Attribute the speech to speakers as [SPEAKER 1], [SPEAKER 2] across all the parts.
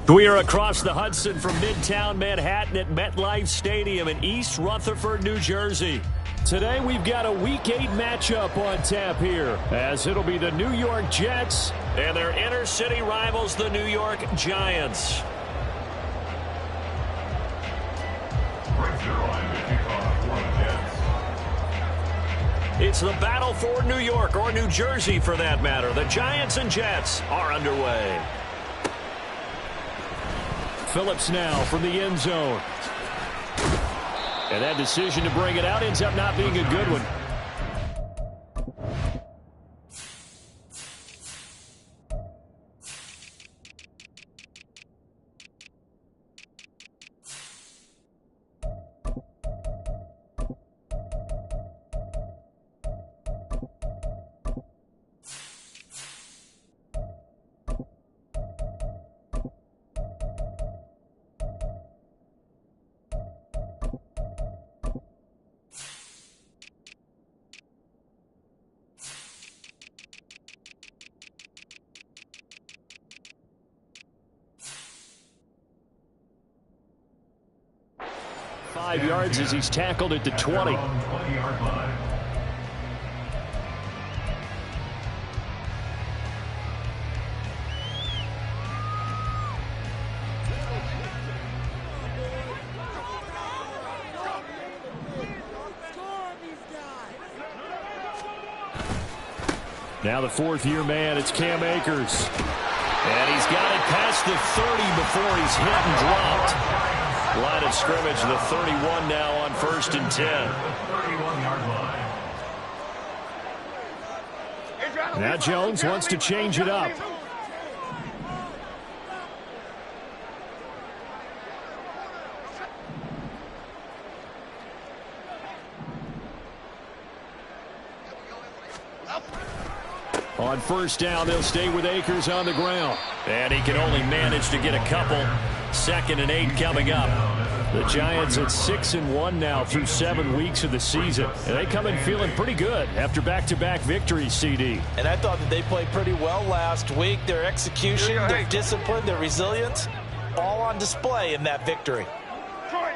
[SPEAKER 1] We are across the Hudson from Midtown Manhattan at MetLife Stadium in East Rutherford, New Jersey. Today we've got a Week 8 matchup on tap here, as it'll be the New York Jets and their inner-city rivals, the New York Giants. It's the battle for New York, or New Jersey for that matter. The Giants and Jets are underway. Phillips now from the end zone. And that decision to bring it out ends up not being a good one. Yards as he's tackled at the 20. Now the fourth-year man, it's Cam Akers. And he's got it past the 30 before he's hit and dropped. Line of scrimmage, the 31 now on 1st and 10. Now Jones wants to change it up. On 1st down, they'll stay with Akers on the ground. And he can only manage to get a couple. 2nd and 8 coming up. The Giants at 6-1 now through 7 weeks of the season. And they come in feeling pretty good after back-to-back victories, CD.
[SPEAKER 2] And I thought that they played pretty well last week. Their execution, their discipline, their resilience, all on display in that victory.
[SPEAKER 3] Detroit.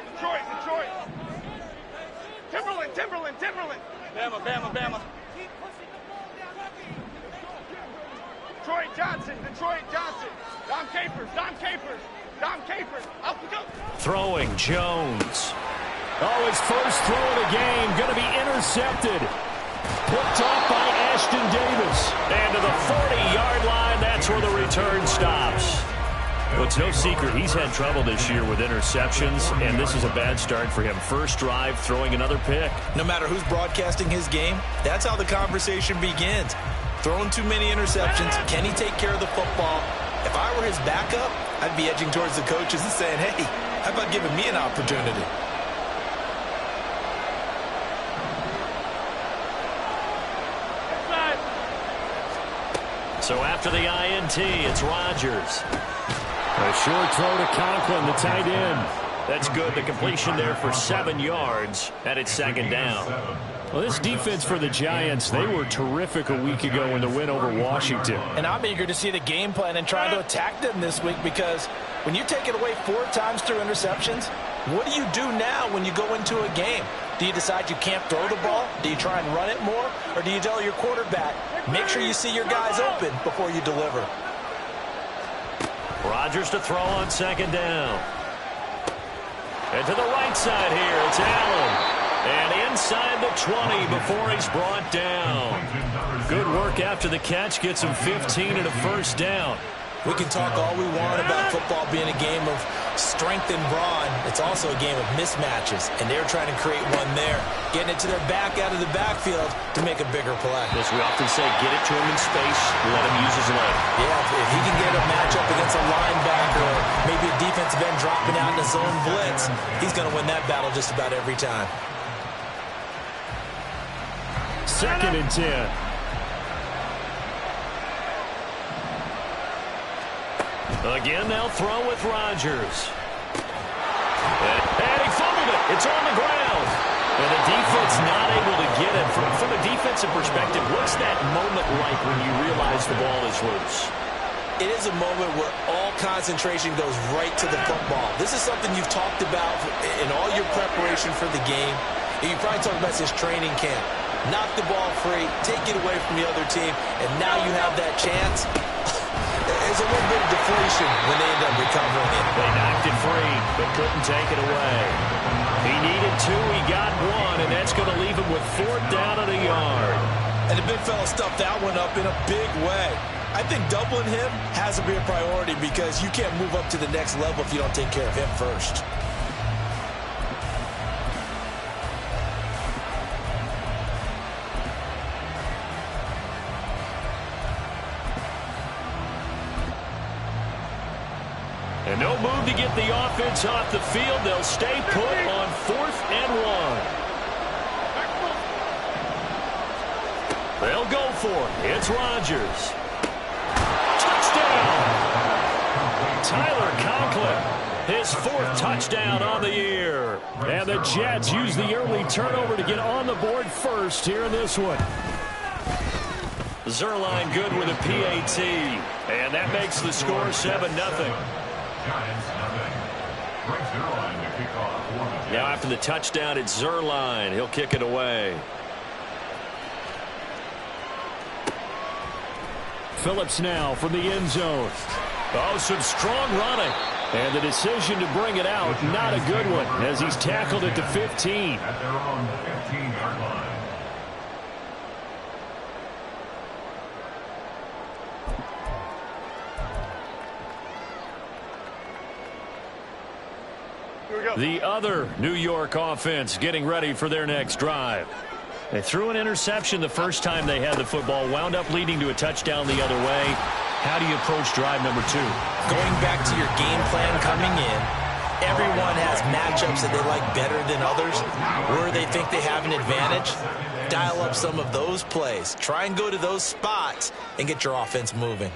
[SPEAKER 3] Timberland. Bama. Detroit Johnson. Dom Capers. Up we go.
[SPEAKER 1] Throwing Jones. Oh, his first throw of the game going to be intercepted. Picked off by Ashton Davis. And to the 40-yard line, that's where the return stops. Well, it's no secret he's had trouble this year with interceptions, and this is a bad start for him. First drive, throwing another pick.
[SPEAKER 2] No matter who's broadcasting his game, that's how the conversation begins. Throwing too many interceptions. Can he take care of the football? If I were his backup, I'd be edging towards the coaches and saying, hey, how about giving me an opportunity?
[SPEAKER 1] So after the INT, it's Rodgers. A short throw to Conklin, the tight end. That's good. The completion there for 7 yards, and it's 2nd down. Well, this defense for the Giants, they were terrific a week ago in the win over Washington.
[SPEAKER 2] And I'm eager to see the game plan and try to attack them this week, because when you take it away 4 times through interceptions, what do you do now when you go into a game? Do you decide you can't throw the ball? Do you try and run it more? Or do you tell your quarterback, make sure you see your guys open before you deliver?
[SPEAKER 1] Rodgers to throw on 2nd down. And to the right side here, it's Allen. And inside the 20 before he's brought down. Good work after the catch. Gets him 15 and a 1st down.
[SPEAKER 2] We can talk all we want about football being a game of strength and brawn. It's also a game of mismatches, and they're trying to create one there, getting it to their back out of the backfield to make a bigger play.
[SPEAKER 1] As we often say, get it to him in space, let him use his leg.
[SPEAKER 2] Yeah, if he can get a matchup against a linebacker or maybe a defensive end dropping out in a zone blitz, he's going to win that battle just about every time.
[SPEAKER 1] 2nd and 10. Again, they'll throw with Rodgers. And he fumbled it. It's on the ground. And the defense not able to get it. From a defensive perspective, what's that moment like when you realize the ball is loose?
[SPEAKER 2] It is a moment where all concentration goes right to the football. This is something you've talked about in all your preparation for the game. And you probably talked about since training camp. Knock the ball free, take it away from the other team, and now you have that chance. There's a little bit of deflation when they end up recovering it.
[SPEAKER 1] They knocked it free, but couldn't take it away. He needed 2, he got 1, and that's going to leave him with 4th down and a yard.
[SPEAKER 2] And the big fella stuffed that one up in a big way. I think doubling him has to be a priority because you can't move up to the next level if you don't take care of him first.
[SPEAKER 1] And no move to get the offense off the field. They'll stay put on 4th and 1. They'll go for it. It's Rodgers. Touchdown! Tyler Conklin, his 4th touchdown on the year. And the Jets use the early turnover to get on the board first here in this one. Zuerlein good with a PAT. And that makes the score 7-0. Now after the touchdown, it's Zuerlein. He'll kick it away. Phillips now from the end zone. Oh, some strong running. And the decision to bring it out, not a good one, as he's tackled at the 15.
[SPEAKER 4] At their own 15-yard line.
[SPEAKER 1] The other New York offense getting ready for their next drive. They threw an interception the first time they had the football, wound up leading to a touchdown the other way. How do you approach drive number 2?
[SPEAKER 2] Going back to your game plan coming in, everyone has matchups that they like better than others, where they think they have an advantage. Dial up some of those plays. Try and go to those spots and get your offense moving.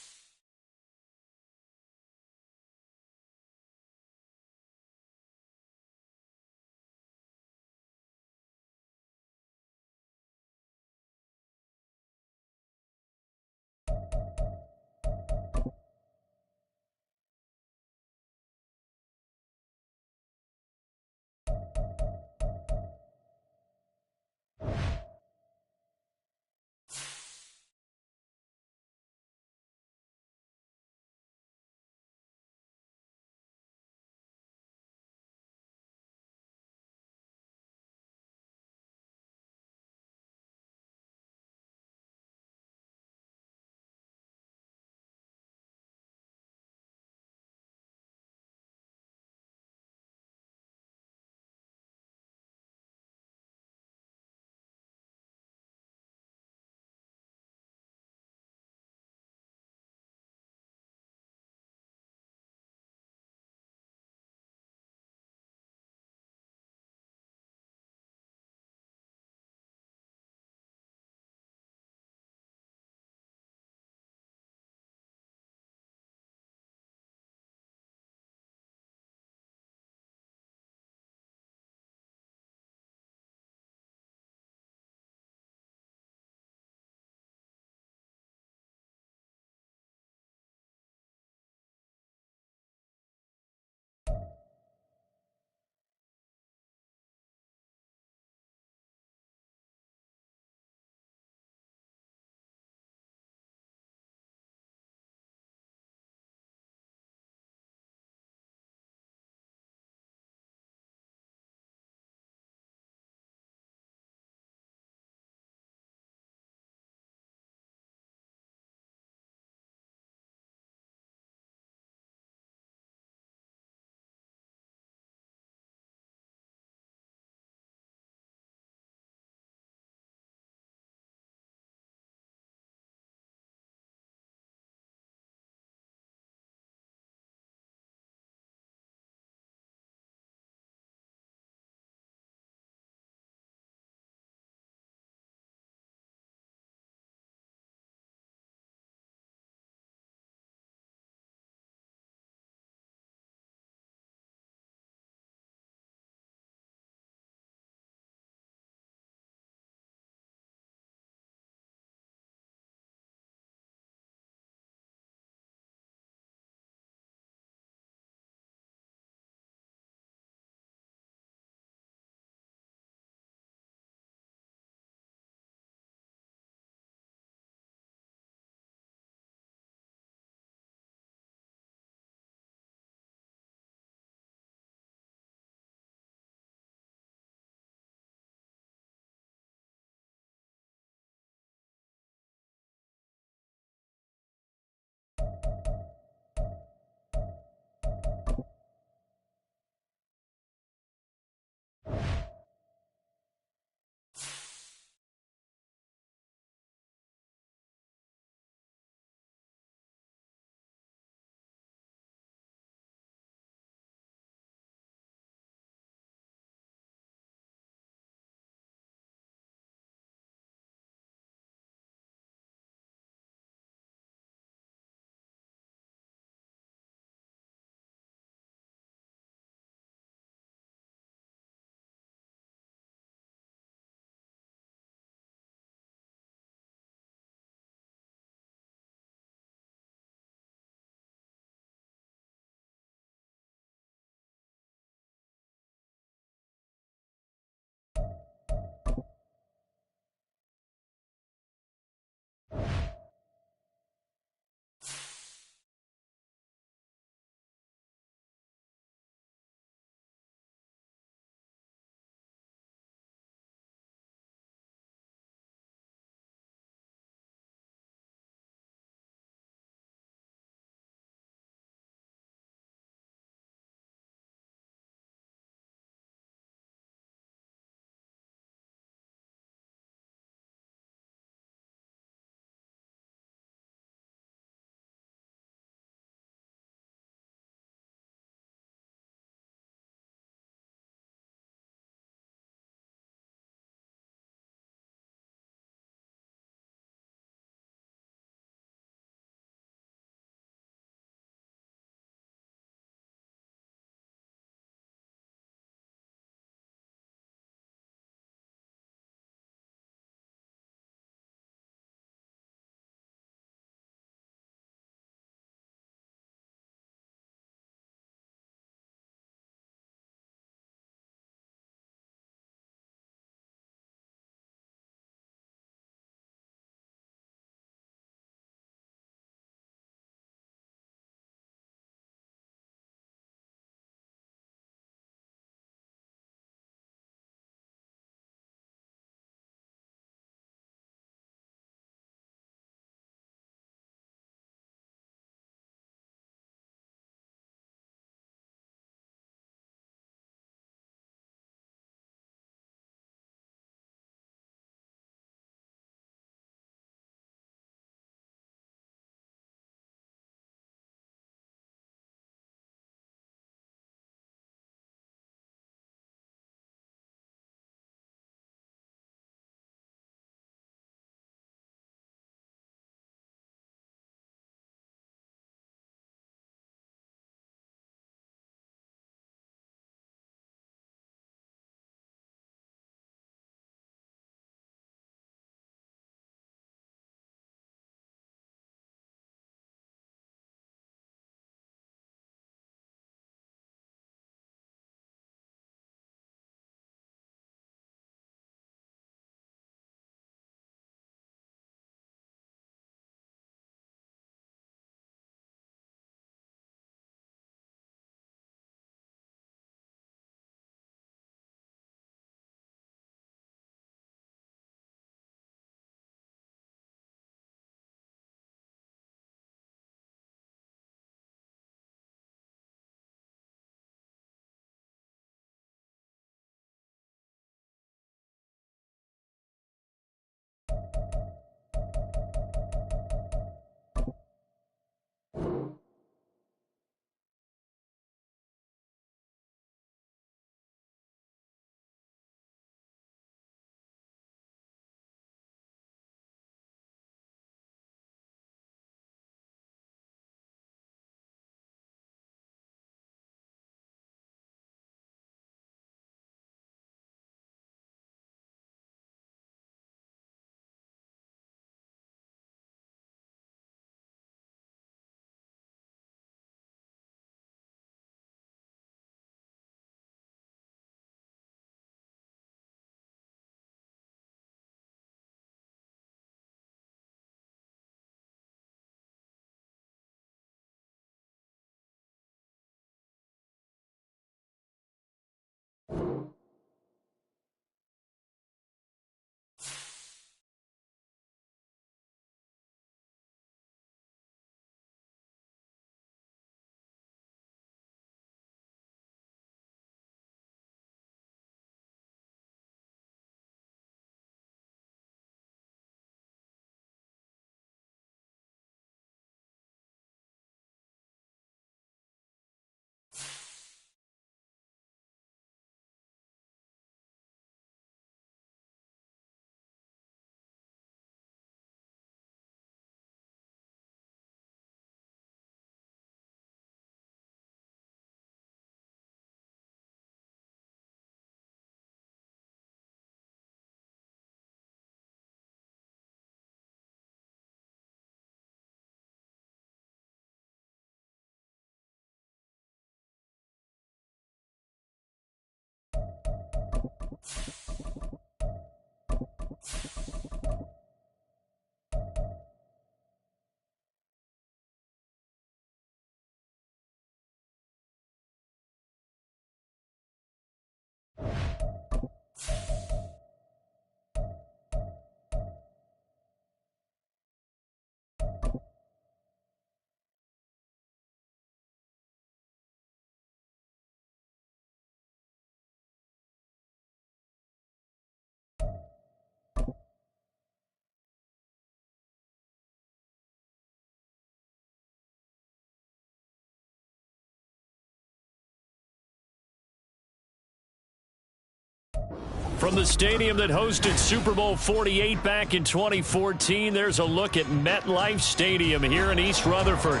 [SPEAKER 1] From the stadium that hosted Super Bowl 48 back in 2014, there's a look at MetLife Stadium here in East Rutherford.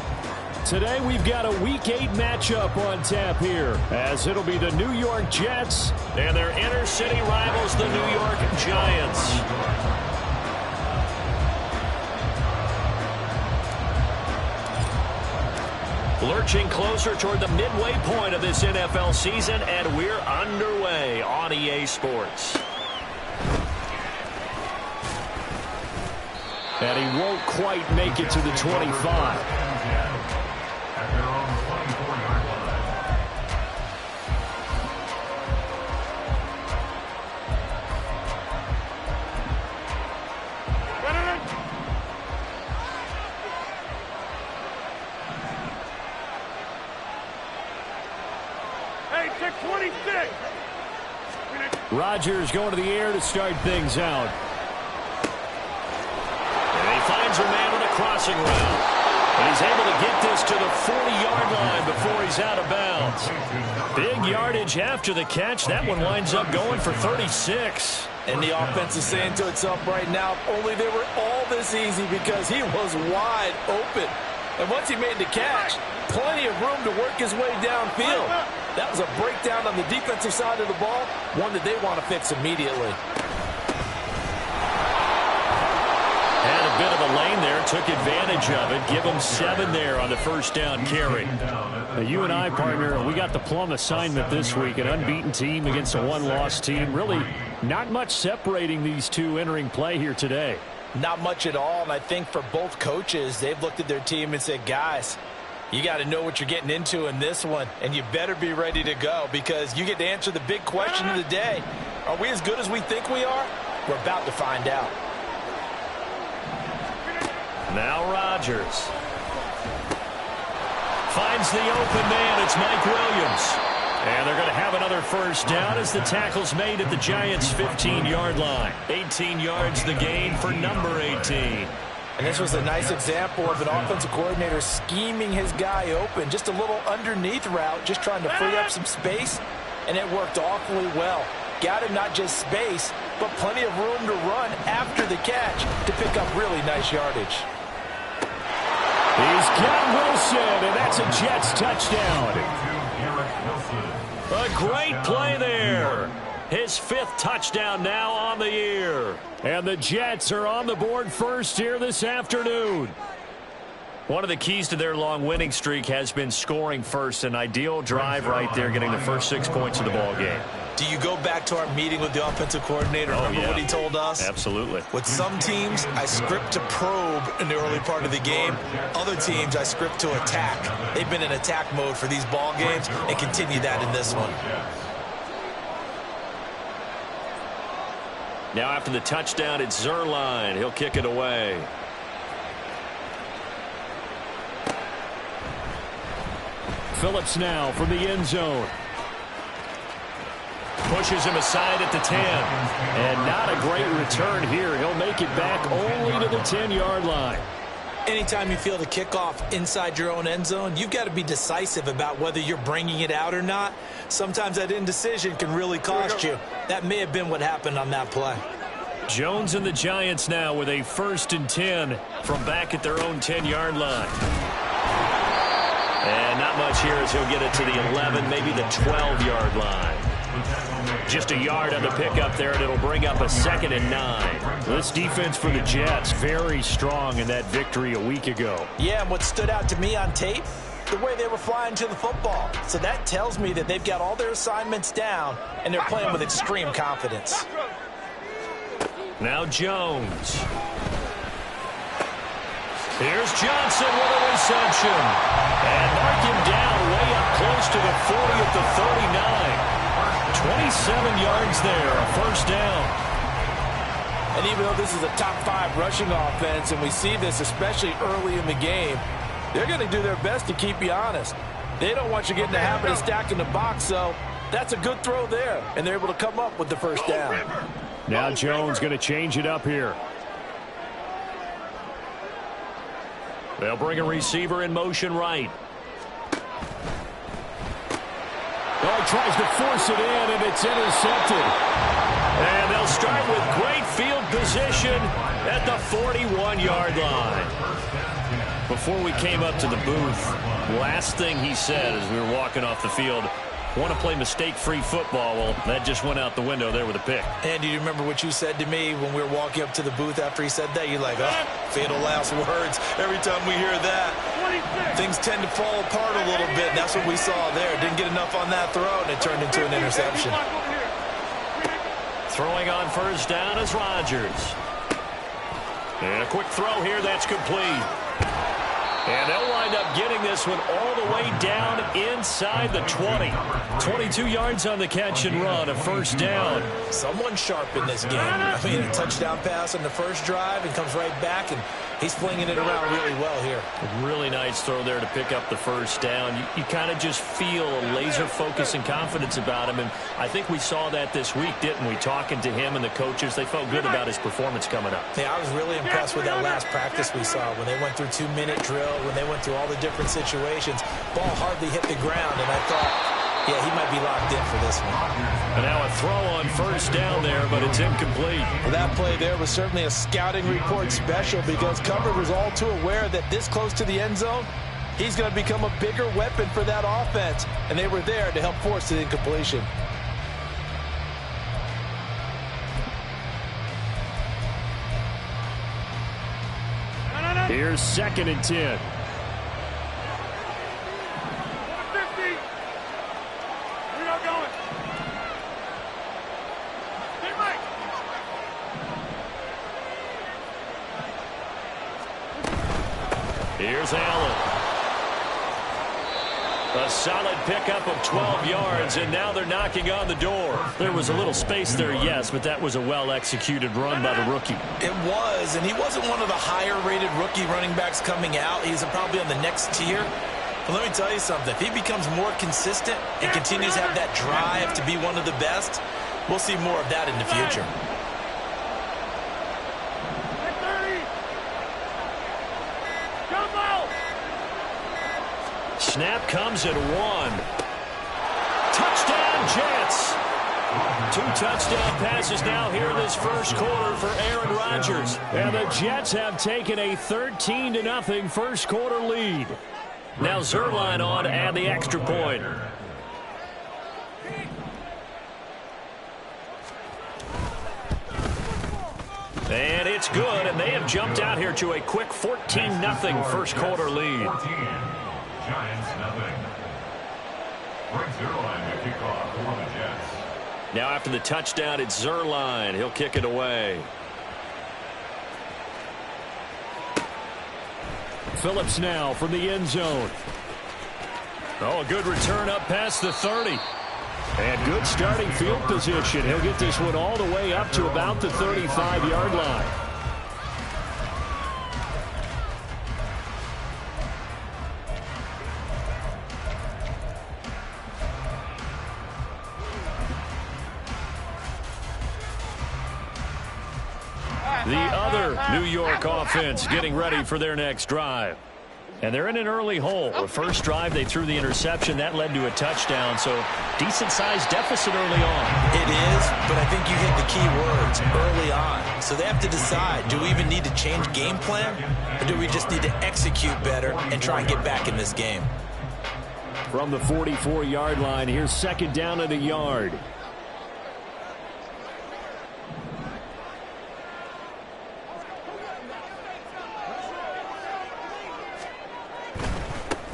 [SPEAKER 1] Today we've got a Week 8 matchup on tap here, as it'll be the New York Jets and their inner-city rivals, the New York Giants. Lurching closer toward the midway point of this NFL season, and we're underway on EA Sports. And he won't quite make it to the 25.
[SPEAKER 4] At their own 24-yard
[SPEAKER 3] Hey, check 26.
[SPEAKER 1] Rodgers going to the air to start things out. And he finds a man on a crossing route. And he's able to get this to the 40-yard line before he's out of bounds. Big yardage after the catch. That one winds up going for 36.
[SPEAKER 2] And the offense is saying to itself right now, only they were all this easy because he was wide open. And once he made the catch, plenty of room to work his way downfield. That was a breakdown on the defensive side of the ball, one that they want to fix immediately.
[SPEAKER 1] Had a bit of a lane there, took advantage of it. Give him 7 there on the first down carry. Now, you and I, partner, we got the plum assignment this week. An unbeaten team against a one-loss team. Really not much separating these two entering play here today.
[SPEAKER 2] Not much at all, and I think for both coaches, they've looked at their team and said, guys, you got to know what you're getting into in this one, and you better be ready to go because you get to answer the big question of the day. Are we as good as we think we are? We're about to find out.
[SPEAKER 1] Now Rodgers finds the open man. It's Mike Williams. And they're going to have another first down as the tackle's made at the Giants' 15-yard line. 18 yards the gain for number 18.
[SPEAKER 2] And this was a nice example of an offensive coordinator scheming his guy open. Just a little underneath route, just trying to free up some space, and it worked awfully well. Got him not just space, but plenty of room to run after the catch to pick up really nice yardage.
[SPEAKER 1] He's got Wilson, and that's a Jets touchdown. A great play there. His 5th touchdown now on the year. And the Jets are on the board first here this afternoon. One of the keys to their long winning streak has been scoring first. An ideal drive right there, getting the first 6 points of the ball game.
[SPEAKER 2] Do you go back to our meeting with the offensive coordinator? Remember what he told us?
[SPEAKER 1] Absolutely.
[SPEAKER 2] With some teams, I script to probe in the early part of the game. Other teams, I script to attack. They've been in attack mode for these ball games and continue that in this one.
[SPEAKER 1] Now after the touchdown, it's Zuerlein. He'll kick it away. Phillips now from the end zone. Pushes him aside at the 10. And not a great return here. He'll make it back only to the 10-yard line.
[SPEAKER 2] Anytime you feel the kickoff inside your own end zone, you've got to be decisive about whether you're bringing it out or not. Sometimes that indecision can really cost you. That may have been what happened on that play.
[SPEAKER 1] Jones and the Giants now with a 1st and 10 from back at their own 10-yard line. And not much here as he'll get it to the 11, maybe the 12-yard line. Just a yard on the pickup there, and it'll bring up a 2nd and 9. This defense for the Jets, very strong in that victory a week ago.
[SPEAKER 2] Yeah, and what stood out to me on tape, the way they were flying to the football. So that tells me that they've got all their assignments down, and they're playing with extreme confidence.
[SPEAKER 1] Now Jones. Here's Johnson with a reception. And mark him down way up close to the 40 at the 39. 27 yards there, a first down.
[SPEAKER 2] And even though this is a top 5 rushing offense, and we see this especially early in the game, they're going to do their best to keep you honest. They don't want you getting the habit of stacking the box, so that's a good throw there, and they're able to come up with the first down.
[SPEAKER 1] Now Jones going to change it up here. They'll bring a receiver in motion right. Oh, he tries to force it in, and it's intercepted. position at the 41-yard line. Before we came up to the booth, last thing he said as we were walking off the field, want to play mistake-free football. Well, that just went out the window there with a pick.
[SPEAKER 2] And do you remember what you said to me when we were walking up to the booth after he said that? You're like, oh, fatal last words. Every time we hear that, things tend to fall apart a little bit. And that's what we saw there. Didn't get enough on that throw, and it turned into an interception.
[SPEAKER 1] Throwing on first down is Rodgers. And a quick throw here, that's complete. And they'll wind up getting this one all the way down inside the 20. 22 yards on the catch and run, a first down.
[SPEAKER 2] Someone sharp in this game. I mean, a touchdown pass on the first drive and comes right back, and he's flinging it around really well here.
[SPEAKER 1] A really nice throw there to pick up the first down. You kind of just feel a laser focus and confidence about him, and I think we saw that this week, didn't we? Talking to him and the coaches, they felt good about his performance coming up.
[SPEAKER 2] Yeah, I was really impressed with that last practice we saw when they went through 2-minute drill, when they went through all the different situations. Ball hardly hit the ground, and I thought, yeah, he might be locked in for this one.
[SPEAKER 1] And now a throw on first down there, but it's incomplete.
[SPEAKER 2] Well, that play there was certainly a scouting report special because Cover was all too aware that this close to the end zone, he's going to become a bigger weapon for that offense, and they were there to help force the incompletion.
[SPEAKER 1] Here's 2nd and 10.
[SPEAKER 3] 50. We are going. Stay right.
[SPEAKER 1] Here's Allen. A solid pickup of 12 yards, and now they're knocking on the door. There was a little space there, yes, but that was a well-executed run by the rookie.
[SPEAKER 2] It was, and he wasn't one of the higher-rated rookie running backs coming out. He's probably on the next tier. But let me tell you something. If he becomes more consistent and continues to have that drive to be one of the best, we'll see more of that in the future.
[SPEAKER 1] Snap comes at 1. Touchdown, Jets. 2 touchdown passes now here in this first quarter for Aaron Rodgers. And the Jets have taken a 13-0 first quarter lead. Now Zuerlein on to add the extra point. And it's good, and they have jumped out here to a quick 14-0 first quarter lead.
[SPEAKER 4] Giants, nothing. Frank Zuerlein to kick off for the Jets.
[SPEAKER 1] Now after the touchdown, it's Zuerlein. He'll kick it away. Phillips now from the end zone. Oh, a good return up past the 30. And good starting field position. He'll get this one all the way up to about the 35-yard line. The other New York offense getting ready for their next drive. And they're in an early hole. The first drive, they threw the interception. That led to a touchdown, so decent-sized deficit early on.
[SPEAKER 2] It is, but I think you hit the key words, early on. So they have to decide, do we even need to change game plan, or do we just need to execute better and try and get back in this game?
[SPEAKER 1] From the 44-yard line, here's 2nd down at a yard.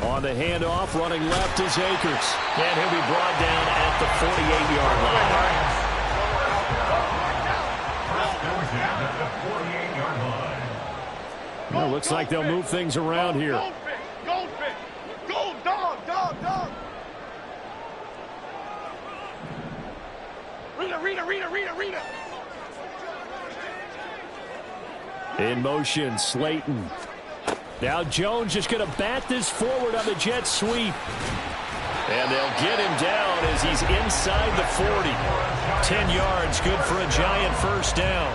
[SPEAKER 1] On the handoff, running left is Akers. And he'll be brought down at the 48-yard line. Well, looks like they'll move things around here.
[SPEAKER 3] Goldfish. Gold, dog. Rita.
[SPEAKER 1] In motion, Slayton. Now Jones just going to bat this forward on the jet sweep. And they'll get him down as he's inside the 40. 10 yards, good for a Giant first down.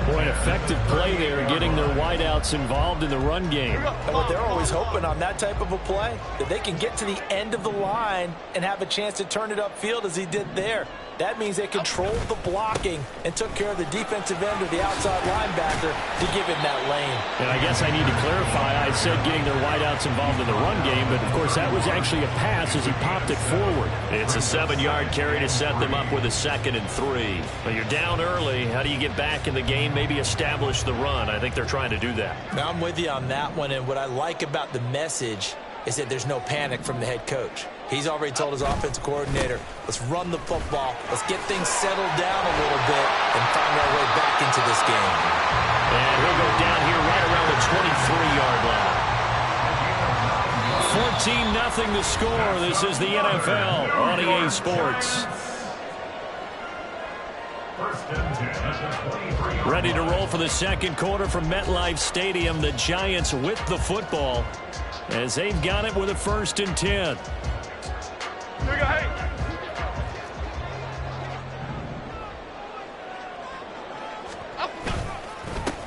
[SPEAKER 1] Boy, an effective play there, getting their wideouts involved in the run game.
[SPEAKER 2] And what they're always hoping on that type of a play, that they can get to the end of the line and have a chance to turn it upfield as he did there. That means they controlled the blocking and took care of the defensive end or the outside linebacker to give him that lane.
[SPEAKER 1] And I guess I need to clarify, I said getting their wideouts involved in the run game, but of course that was actually a pass as he popped it forward. It's a 7-yard carry to set them up with a 2nd and 3. But you're down early. How do you get back in the game, maybe establish the run? I think they're trying to do that.
[SPEAKER 2] Now, I'm with you on that one, and what I like about the message is that there's no panic from the head coach. He's already told his offensive coordinator, let's run the football, let's get things settled down a little bit and find our way back into this game.
[SPEAKER 1] And he'll go down here right around the 23-yard line. 14-0 the score. This is the NFL on EA Sports. Ready to roll for the second quarter from MetLife Stadium. The Giants with the football as they've got it with a 1st and 10.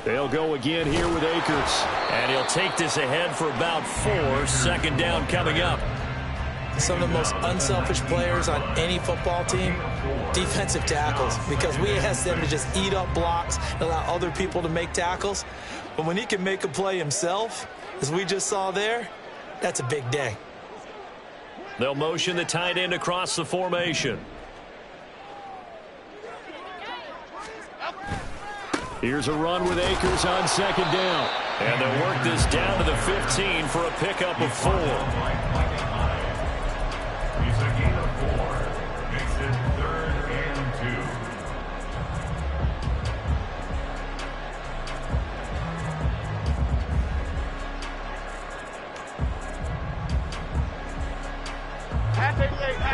[SPEAKER 1] They'll go again here with Akers. And he'll take this ahead for about 4. 2nd down coming up.
[SPEAKER 2] Some of the most unselfish players on any football team, defensive tackles, because we ask them to just eat up blocks and allow other people to make tackles. But when he can make a play himself, as we just saw there, that's a big day.
[SPEAKER 1] They'll motion the tight end across the formation. Here's a run with Akers on 2nd down. And they'll work this down to the 15 for a pickup of 4.
[SPEAKER 4] He's a gain of 4. Makes it 3rd and 2.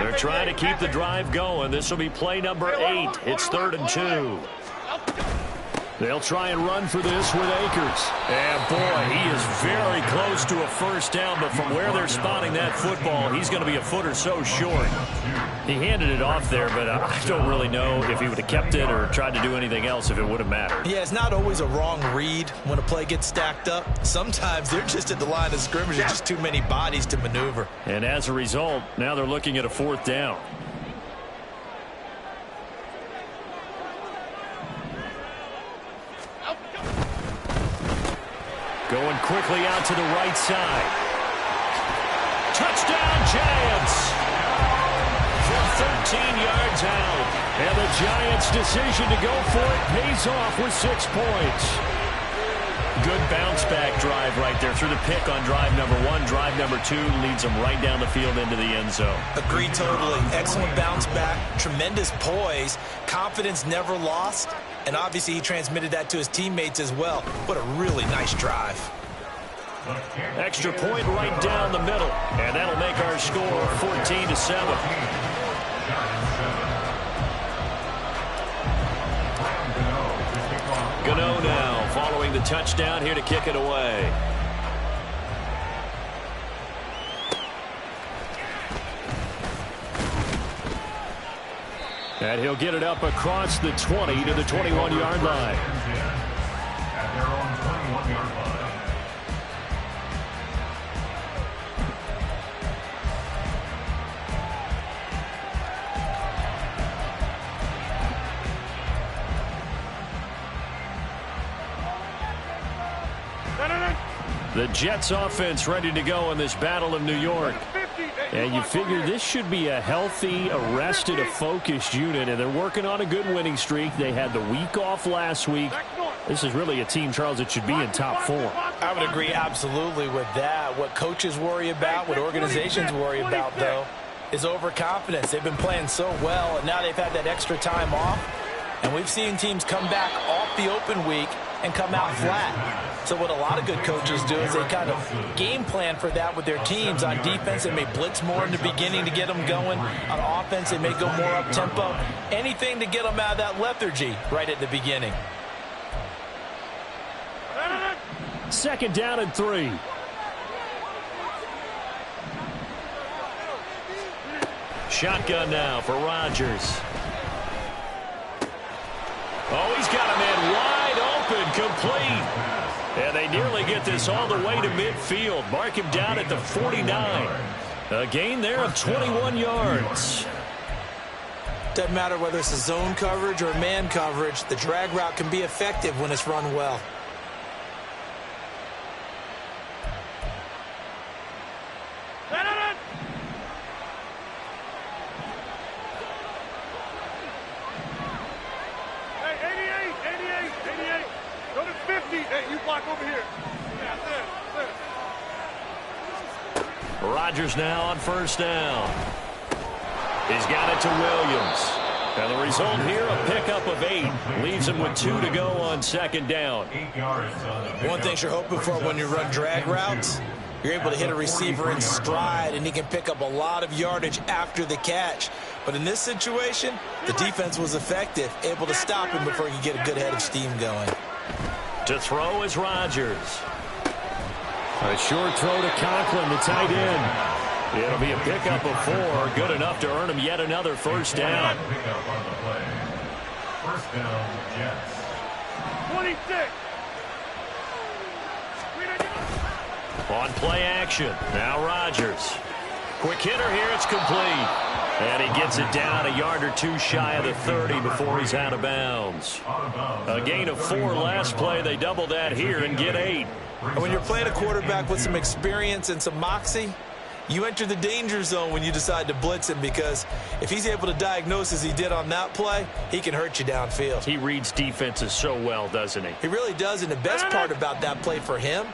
[SPEAKER 1] They're trying to keep the drive going. This will be play number 8. It's 3rd and 2. They'll try and run for this with Akers. And, boy, he is very close to a 1st down, but from where they're spotting that football, he's going to be a foot or so short. He handed it off there, but I don't really know if he would have kept it or tried to do anything else if it would have mattered.
[SPEAKER 2] Yeah, it's not always a wrong read when a play gets stacked up. Sometimes they're just at the line of scrimmage. There's just too many bodies to maneuver.
[SPEAKER 1] And as a result, now they're looking at a 4th down. Going quickly out to the right side. Touchdown, Giants! For 13 yards out. And the Giants' decision to go for it pays off with 6 points. Good bounce-back drive right there through the pick on drive number 1. Drive number 2 leads them right down the field into the end zone.
[SPEAKER 2] Agree totally. Excellent bounce back. Tremendous poise. Confidence never lost. And obviously he transmitted that to his teammates as well. What a really nice drive.
[SPEAKER 1] Extra point right down the middle. And that'll make our score 14-7. Gano now following the touchdown here to kick it away. And he'll get it up across the 20 to the 21-yard line.
[SPEAKER 4] At their own 21-yard line.
[SPEAKER 1] The Jets offense ready to go in this Battle of New York. And you figure this should be a healthy, arrested, a focused unit, and they're working on a good winning streak. They had the week off last week. This is really a team, Charles, that should be in top form.
[SPEAKER 2] I would agree absolutely with that. What coaches worry about, what organizations worry about, though, is overconfidence. They've been playing so well, and now they've had that extra time off. And we've seen teams come back off the open week and come out flat. So what a lot of good coaches do is they kind of game plan for that with their teams. On defense, they may blitz more in the beginning to get them going. On offense, they may go more up-tempo. Anything to get them out of that lethargy right at the beginning.
[SPEAKER 1] 2nd down and 3. Shotgun now for Rodgers. Oh, he's got a man wide open. Complete. And they nearly get this all the way to midfield. Mark him down at the 49. A gain there of 21 yards.
[SPEAKER 2] Doesn't matter whether it's a zone coverage or man coverage. The drag route can be effective when it's run well.
[SPEAKER 1] Rodgers now on first down. He's got it to Williams. And the result here, a pickup of 8. Leaves him with 2 to go on second down.
[SPEAKER 2] One thing you're hoping for when you run drag routes, you're able to hit a receiver in stride, and he can pick up a lot of yardage after the catch. But in this situation, the defense was effective, able to stop him before he could get a good head of steam going.
[SPEAKER 1] To throw is Rodgers. A short throw to Conklin, the tight end. It'll be a pickup of 4, good enough to earn him yet another first down.
[SPEAKER 4] Pickup on the play. First down, Jets.
[SPEAKER 3] 26.
[SPEAKER 1] On play action, now Rodgers. Quick hitter here, it's complete. And he gets it down a yard or 2 shy of the 30 before he's out of bounds. A gain of 4 last play. They double that here and get 8.
[SPEAKER 2] And when you're playing a quarterback with some experience and some moxie, you enter the danger zone when you decide to blitz him, because if he's able to diagnose as he did on that play, he can hurt you downfield.
[SPEAKER 1] He reads defenses so well, doesn't he?
[SPEAKER 2] He really does, and the best part about that play for him,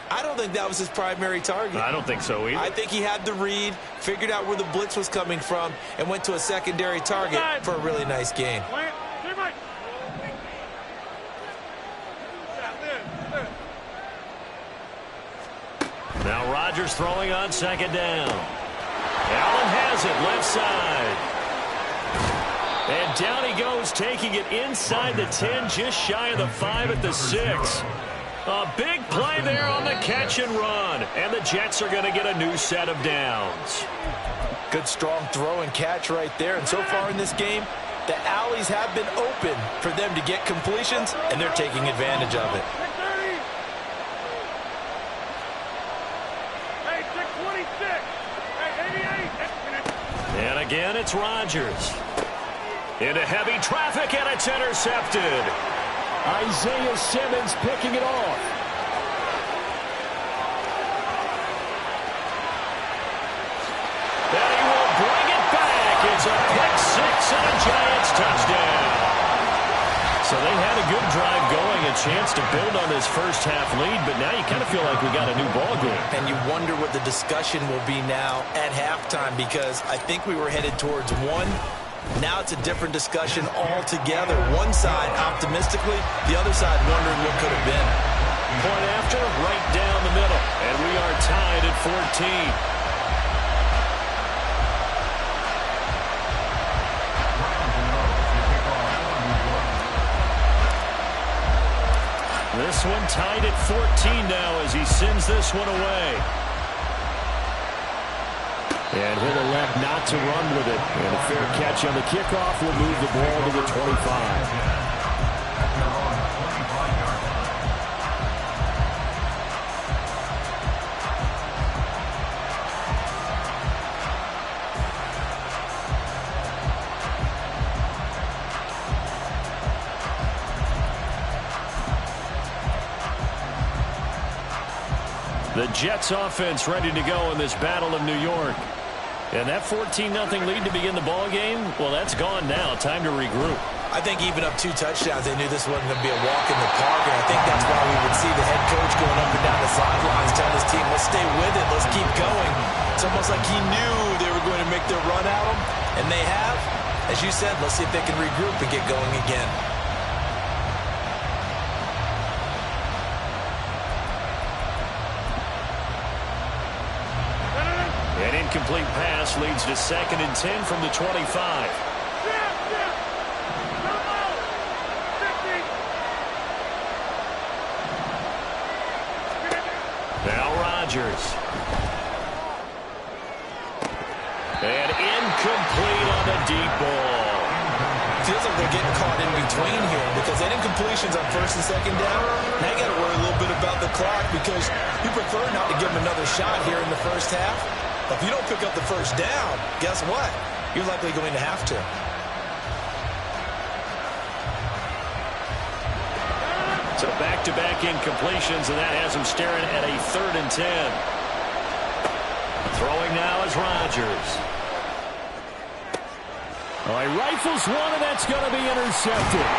[SPEAKER 2] I don't think that was his primary target.
[SPEAKER 1] I don't think so either.
[SPEAKER 2] I think he had the read, figured out where the blitz was coming from, and went to a secondary target for a really nice gain.
[SPEAKER 1] Now Rodgers throwing on second down. Allen has it left side. And down he goes, taking it inside the 10, just shy of the 5 at the 6. A big play there on the catch and run. And the Jets are going to get a new set of downs.
[SPEAKER 2] Good strong throw and catch right there. And so far in this game, the alleys have been open for them to get completions, and they're taking advantage of it.
[SPEAKER 1] And again, it's Rodgers. Into heavy traffic, and it's intercepted. Isaiah Simmons picking it off. And he will bring it back. It's a pick 6 and a Giants touchdown. So they had a good drive going, a chance to build on this first half lead, but now you kind of feel like we got a new ball game.
[SPEAKER 2] And you wonder what the discussion will be now at halftime, because I think we were headed towards 1. Now it's a different discussion altogether. One side optimistically, the other side wondering what could have been.
[SPEAKER 1] Point after, right down the middle. And we are tied at 14. This one tied at 14 now as he sends this one away. And he'll elect not to run with it. And a fair catch on the kickoff will move the ball to the 25. The Jets offense ready to go in this battle of New York. And that 14-0 lead to begin the ball game, well, that's gone now. Time to regroup.
[SPEAKER 2] I think even up 2 touchdowns, they knew this wasn't going to be a walk in the park, and I think that's why we would see the head coach going up and down the sidelines telling his team, let's stay with it, let's keep going. It's almost like he knew they were going to make their run at him, and they have. As you said, let's see if they can regroup and get going again.
[SPEAKER 1] An incomplete pass leads to 2nd and 10 from the 25. Now Rodgers. And incomplete on the deep ball.
[SPEAKER 2] Feels like like they're getting caught in between here because they didn't completions on first and second down. Now you got to worry a little bit about the clock because you prefer not to give them another shot here in the first half. But if you don't pick up the first down, guess what? You're likely going to have to.
[SPEAKER 1] So back-to-back incompletions, and that has him staring at a 3rd and 10. Throwing now is Rodgers. Oh, he rifles one, and that's going to be intercepted.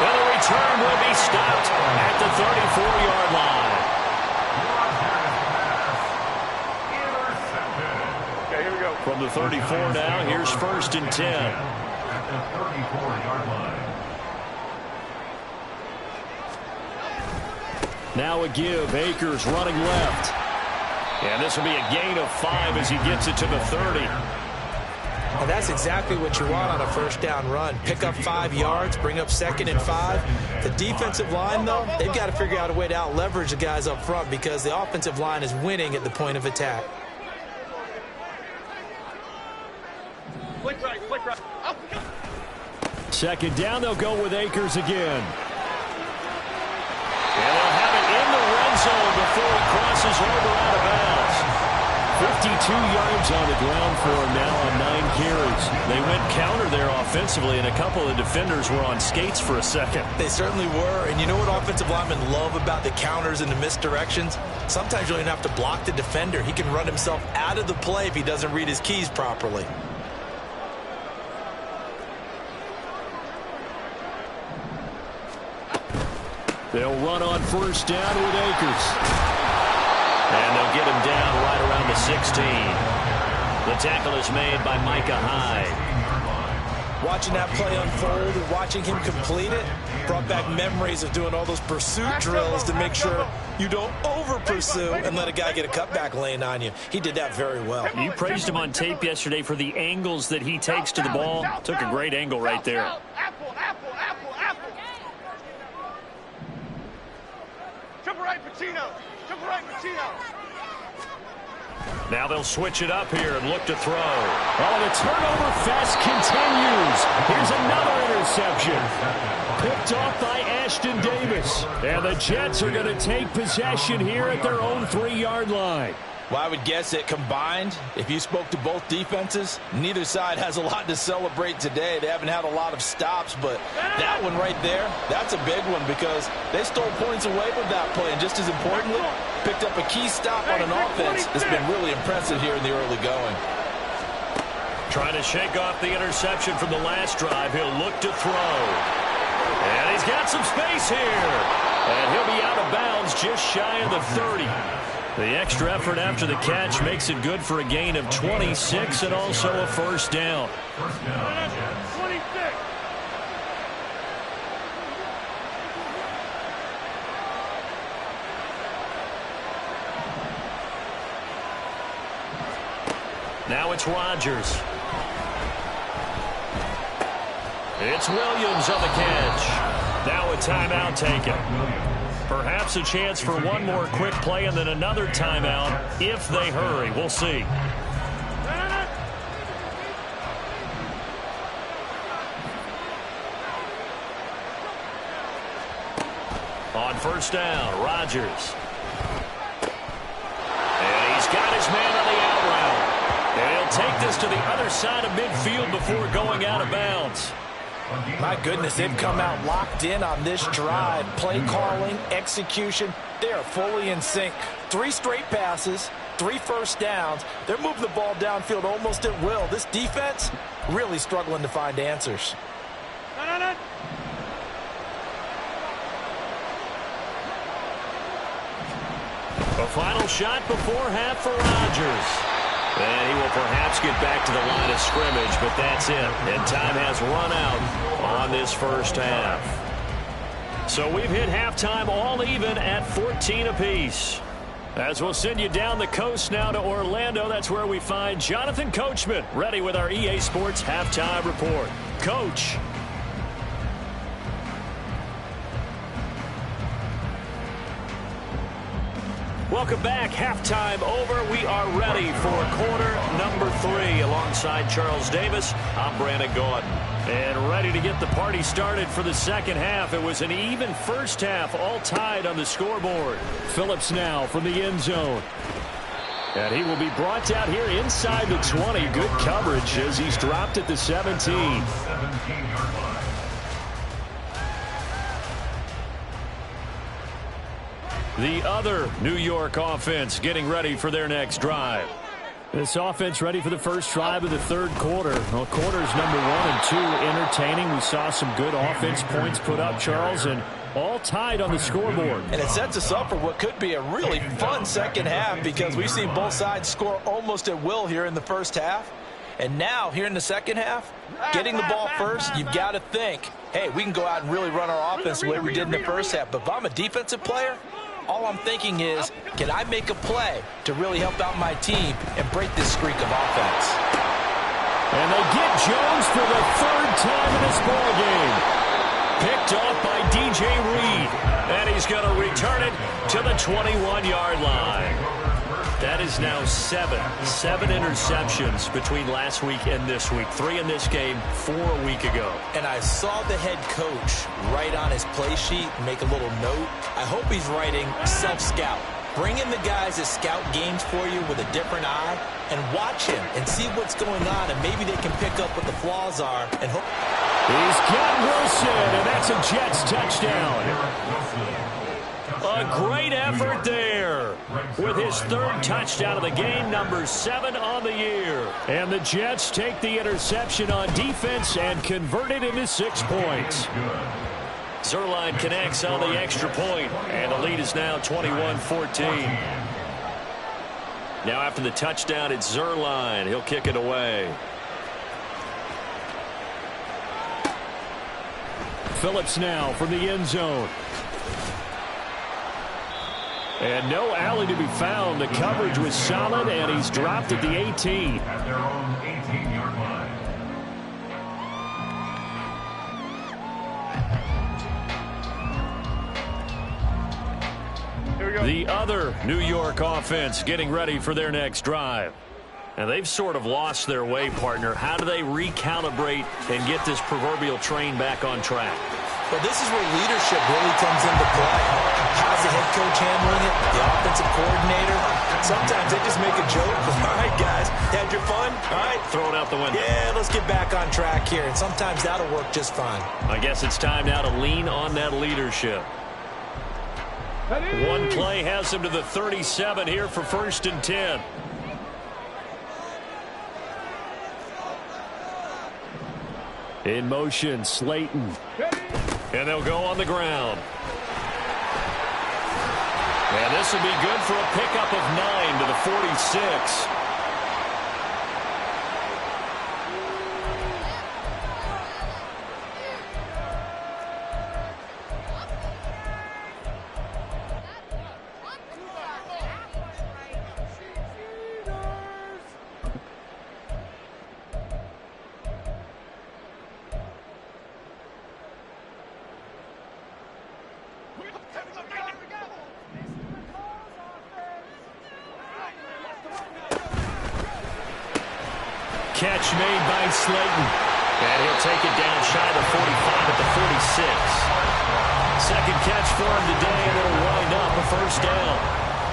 [SPEAKER 1] And the return will be stopped at the 34-yard line.
[SPEAKER 3] Okay, here we go.
[SPEAKER 1] From the 34 now, here's 1st and 10.
[SPEAKER 4] At the 34-yard line.
[SPEAKER 1] Now a give. Akers running left. And this will be a gain of 5 as he gets it to the 30.
[SPEAKER 2] And that's exactly what you want on a first down run. Pick up 5 yards, bring up 2nd and 5. The defensive line, though, they've got to figure out a way to out-leverage the guys up front because the offensive line is winning at the point of attack.
[SPEAKER 3] Flick right, flick right. Oh.
[SPEAKER 1] 2nd down, they'll go with Akers again. And they'll have it in the red zone before he crosses over out of bounds. 52 yards on the ground for him now on 9 carries. They went counter there offensively, and a couple of defenders were on skates for a second.
[SPEAKER 2] They certainly were, and you know what offensive linemen love about the counters and the misdirections? Sometimes you don't even have to block the defender. He can run himself out of the play if he doesn't read his keys properly.
[SPEAKER 1] They'll run on 1st down with Akers. And they'll get him down right around the 16. The tackle is made by Micah Hyde.
[SPEAKER 2] Watching that play unfold and watching him complete it brought back memories of doing all those pursuit drills to make sure you don't over-pursue and let a guy get a cutback lane on you. He did that very well.
[SPEAKER 1] You praised him on tape yesterday for the angles that he takes to the ball. Took a great angle right there.
[SPEAKER 3] Apple, apple, apple, apple. Triple right, Pacino. Triple right, Pacino.
[SPEAKER 1] Now they'll switch it up here and look to throw. Oh, the turnover fest continues. Here's another interception. Picked off by Ashton Davis. And the Jets are going to take possession here at their own 3-yard line.
[SPEAKER 2] Well, I would guess it combined, if you spoke to both defenses, neither side has a lot to celebrate today. They haven't had a lot of stops, but that one right there, that's a big one because they stole points away with that play. And just as importantly, picked up a key stop on an offense that's been really impressive here in the early going.
[SPEAKER 1] Trying to shake off the interception from the last drive. He'll look to throw. And he's got some space here. And he'll be out of bounds just shy of the 30. The extra effort after the catch makes it good for a gain of 26 and also a 1st down.
[SPEAKER 3] 26.
[SPEAKER 1] Now it's Rodgers. It's Williams on the catch. Now a timeout taken. Perhaps a chance for one more quick play and then another timeout if they hurry. We'll see. On 1st down, Rodgers. And he's got his man on the out route. And he'll take this to the other side of midfield before going out of bounds.
[SPEAKER 2] My goodness, they've come out locked in on this drive. Play calling, execution, they are fully in sync. 3 straight passes, 3 first downs. They're moving the ball downfield almost at will. This defense really struggling to find answers.
[SPEAKER 1] A final shot before half for Rodgers. And he will perhaps get back to the line of scrimmage, but that's it. And time has run out on this first half. So we've hit halftime all even at 14 apiece. As we'll send you down the coast now to Orlando, that's where we find Jonathan Coachman ready with our EA Sports Halftime Report. Coach. Welcome back. Halftime over. We are ready for quarter number 3. Alongside Charles Davis, I'm Brandon Gaudin. And ready to get the party started for the second half. It was an even first half, all tied on the scoreboard. Phillips now from the end zone. And he will be brought down here inside the 20. Good coverage as he's dropped at the 17. The other New York offense getting ready for their next drive. This offense ready for the first drive of the third quarter. Well, quarters number 1 and 2 entertaining. We saw some good offense points put up, Charles, and all tied on the scoreboard.
[SPEAKER 2] And it sets us up for what could be a really fun second half because we've seen both sides score almost at will here in the first half. And now, here in the second half, getting the ball first, you've got to think, hey, we can go out and really run our offense the way we did in the first half. But if I'm a defensive player, all I'm thinking is, can I make a play to really help out my team and break this streak of offense?
[SPEAKER 1] And they get Jones for the third time in this ballgame. Picked off by DJ Reed. And he's going to return it to the 21-yard line. That is now 7 interceptions between last week and this week. 3 in this game, 4 a week ago.
[SPEAKER 2] And I saw the head coach write on his play sheet, make a little note. I hope he's writing self-scout. Bring in the guys that scout games for you with a different eye and watch him and see what's going on, and maybe they can pick up what the flaws are and hope.
[SPEAKER 1] He's got Wilson, and that's a Jets touchdown. A great effort there with his third touchdown of the game, number 7 on the year. And the Jets take the interception on defense and convert it into 6 points. Zuerlein connects on the extra point, and the lead is now 21-14. Now after the touchdown, it's Zuerlein. He'll kick it away. Phillips now from the end zone. And no alley to be found. The coverage was solid, and he's dropped at the 18.
[SPEAKER 4] At their own 18-yard line.
[SPEAKER 1] The other New York offense getting ready for their next drive. And they've sort of lost their way, partner. How do they recalibrate and get this proverbial train back on track?
[SPEAKER 2] Well, this is where leadership really comes into play. How's the head coach handling it? The offensive coordinator? Sometimes they just make a joke. All right, guys, had your fun? All right.
[SPEAKER 1] Throw it out the window.
[SPEAKER 2] Yeah, let's get back on track here. And sometimes that'll work just fine.
[SPEAKER 1] I guess it's time now to lean on that leadership. One play has him to the 37 here for 1st and 10. In motion, Slayton. And they'll go on the ground. And this will be good for a pickup of 9 to the 46. Catch made by Slayton. And he'll take it down shy of the 45 at the 46. Second catch for him today, and it'll wind up a first down.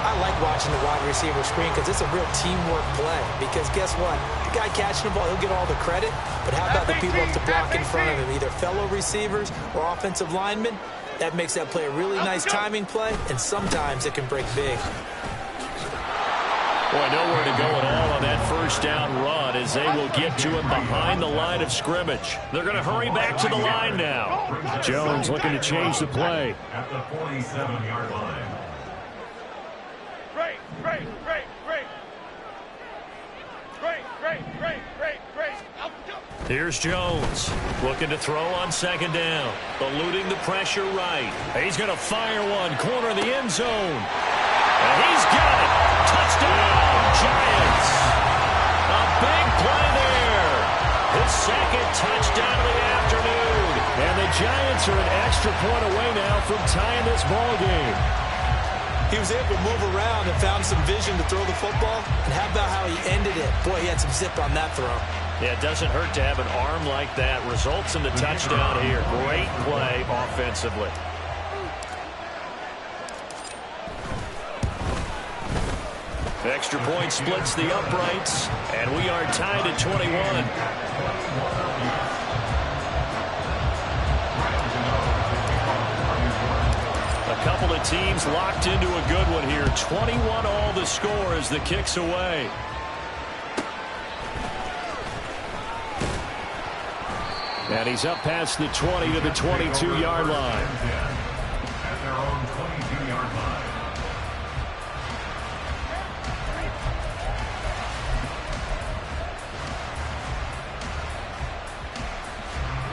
[SPEAKER 2] I like watching the wide receiver screen because it's a real teamwork play. Because guess what? The guy catching the ball, he'll get all the credit. But how about the people up to block in front of him, either fellow receivers or offensive linemen? That makes that play a really nice timing play, and sometimes it can break big.
[SPEAKER 1] Boy, nowhere to go at all on that first down run as they will get to him behind the line of scrimmage. They're going to hurry back to the line now. Jones looking to change the play.
[SPEAKER 4] At the 47-yard line.
[SPEAKER 3] Great.
[SPEAKER 1] Here's Jones looking to throw on second down. Eluding the pressure right. He's going to fire one. Corner of the end zone. And he's got it. Touchdown, Giants. A big play there. His second touchdown of the afternoon. And the Giants are an extra point away now from tying this ball game.
[SPEAKER 2] He was able to move around and found some vision to throw the football. And how about how he ended it? Boy, he had some zip on that throw.
[SPEAKER 1] Yeah, it doesn't hurt to have an arm like that. Results in the touchdown here. Great play offensively. Extra point splits the uprights, and we are tied at 21. A couple of teams locked into a good one here. 21 all the score as the kick's away. And he's up past the 20 to the 22-yard line.
[SPEAKER 4] At their own 22-yard line.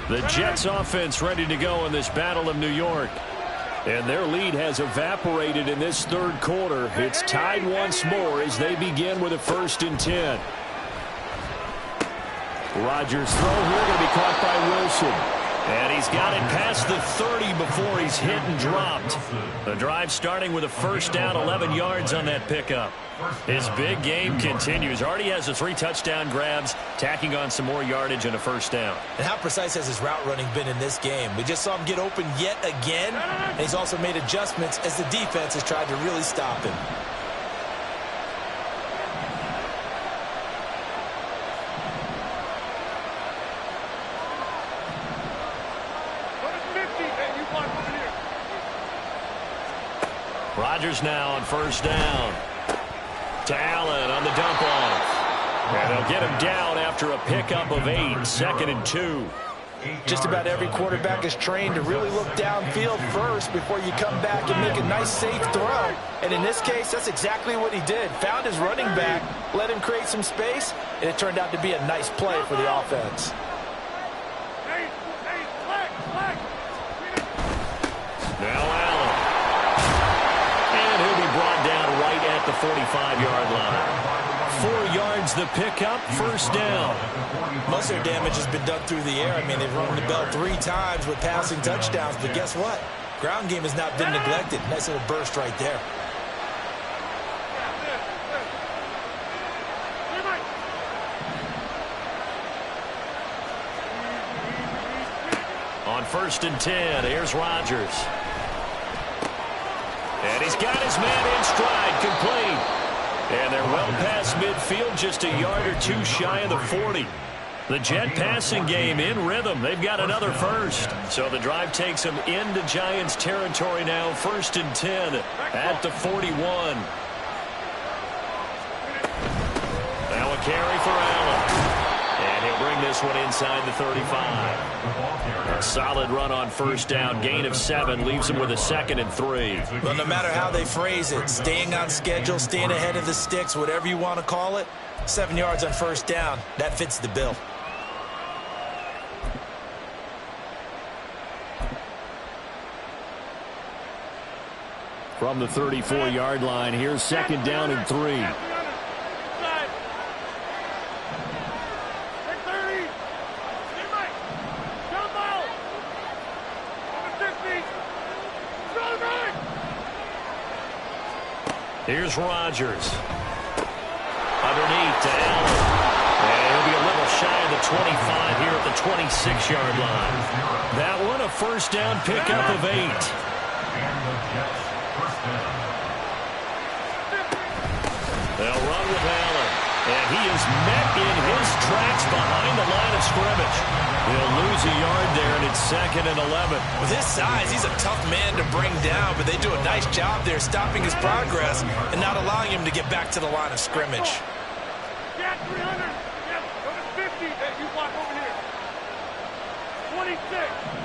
[SPEAKER 1] The Jets offense ready to go in this Battle of New York. And their lead has evaporated in this third quarter. It's tied once more as they begin with a 1st and 10. Rodgers' throw here going to be caught by Wilson. And he's got it past the 30 before he's hit and dropped. The drive starting with a 1st down, 11 yards on that pickup. His big game continues. Already has the 3 touchdown grabs, tacking on some more yardage and a 1st down.
[SPEAKER 2] And how precise has his route running been in this game? We just saw him get open yet again, and he's also made adjustments as the defense has tried to really stop him.
[SPEAKER 1] Rodgers now on 1st down. To Allen on the dump off. And they'll get him down after a pickup of 8. 2nd and 2.
[SPEAKER 2] Just about every quarterback is trained to really look downfield first before you come back and make a nice, safe throw. And in this case, that's exactly what he did. Found his running back, let him create some space, and it turned out to be a nice play for the offense.
[SPEAKER 1] Now Allen. And he'll be brought down right at the 45-yard line. 4 yards the pickup, 1st down.
[SPEAKER 2] Most of their damage has been done through the air. I mean, they've rung the bell 3 times with passing touchdowns, but guess what? Ground game has not been neglected. Nice little burst right there.
[SPEAKER 1] On 1st and 10, here's Rodgers. And he's got his man in stride, complete. And they're well past midfield, just a yard or 2 shy of the 40. The Jet passing game in rhythm. They've got another 1st. So the drive takes them into Giants territory now. 1st and 10 at the 41. Now a carry for Allen. And he'll bring this one inside the 35. A solid run on 1st down. Gain of 7 leaves him with a 2nd and 3.
[SPEAKER 2] Well, no matter how they phrase it, staying on schedule, staying ahead of the sticks, whatever you want to call it, 7 yards on 1st down, that fits the bill.
[SPEAKER 1] From the 34-yard line, here's 2nd down and 3. Here's Rodgers. Underneath to Allen. And he'll be a little shy of the 25 here at the 26-yard line. That one a 1st down pickup of 8. They'll run with Allen. And he is met in his tracks behind the line of scrimmage. He'll lose a yard there, and it's 2nd and 11.
[SPEAKER 2] With his size, he's a tough man to bring down, but they do a nice job there stopping his progress and not allowing him to get back to the line of scrimmage.
[SPEAKER 3] Yeah, 300. Yeah, go to 50. Hey, you block over here. 26.